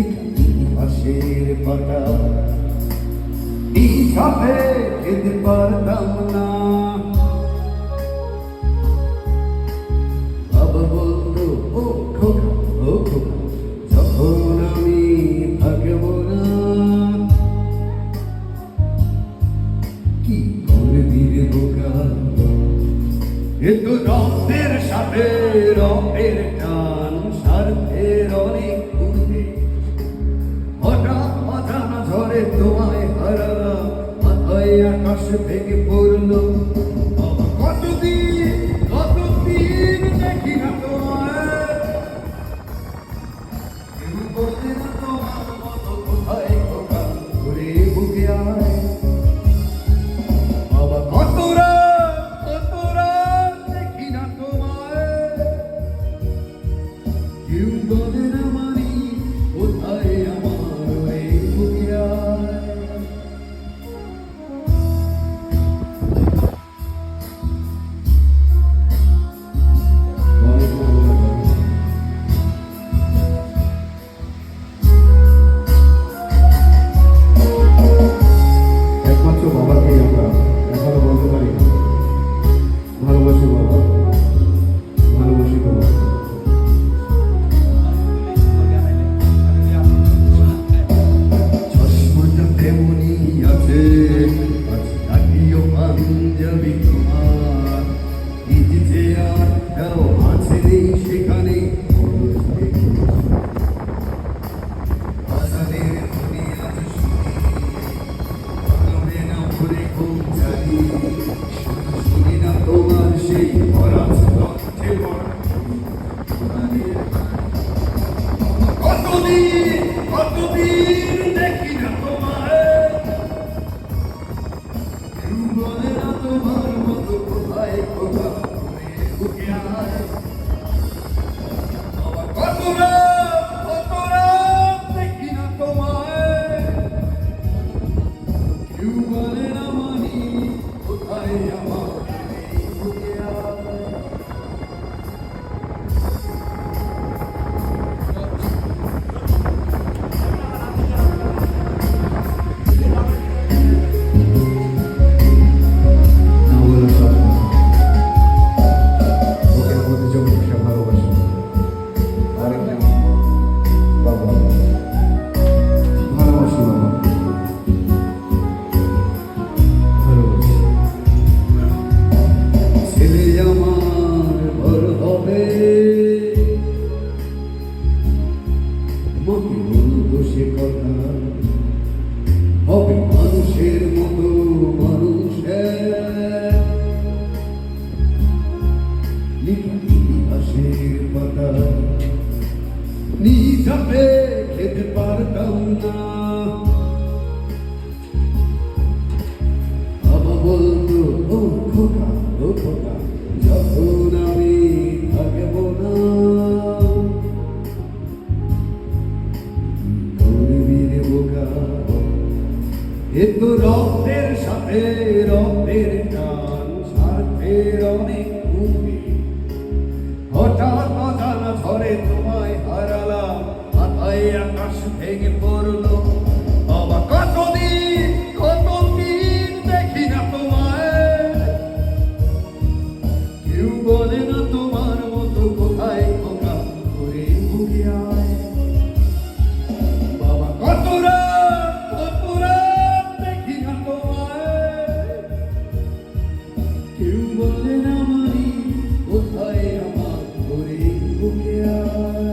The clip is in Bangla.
ইতিহাসের পাতা হিসাবে খেতে পারতাম না। বাবা বলতো ও খোকা ও খোকা, যখন আমি থাকব না, কি করবি রে বোকা, এ তো রক্তের সাথে রক্তের টান, স্বার্থের অনেক ঊর্ধ্বে। হঠাৎ অজানা ঝড়ে তোমায় হারালাম, মাথায় আকাশ ভেঙে পড়লো। কতদিন দেখি না তোমায়, কেউ বলে না তোমার মতো কোথায় খোকা, ঘুরে বুকে আয়। বাবা কত রাত দেখি না তোমায়, কেউ বলে না মানি কোথায় আমার ওই বুকে আয়। একমাত্র বাবাকেই আমরা এখনো বলতে পারি ভালোবাসি বাবা, ভালোবাসি বাবা। চশমাটা তেমনি আছে, জাতীয় পাঞ্জাবি তোমার, যে আটটাও আছে নেই সেখানে। আসাদের ধনী আছে শুনি না ভরে খুব জানি, শুনি না তোমার সেই ভরা তথ্যে কতদিন দেখি না তোমায়, কেউ বলে না তোমার মতো কোথায় খোকা, ঘুরে বুকে আয়। কত রাত দেখি না তোমায়, কেউ বলে না মানি কোথায় আমার বুকে আয়। সে কথা হবে মানুষের মতো মানুষের, ইতিহাসের পাতা নিজাতে খেতে পারতাম না। বাবা বলতো ও খোকা ও খোকা, যখন আমি থাকব না, এ তো রক্তের সাথে রক্তের টান, স্বার্থের অনেক ঊর্ধ্বে। হঠাৎ অজানা ঝড়ে তোমায় হারালাম, মাথায় আকাশ ভেঙে পড়লো। বাবা কতদিন দেখি না তোমায়, কেউ বলে না তোমার মতো কোথায় খোকা, ঘুরে বুকে আয়। বাবা কত রাত দেখি না তোমায়, কেউ বলে না মানি কোথায় আমার ঘুরে বুকে আয়।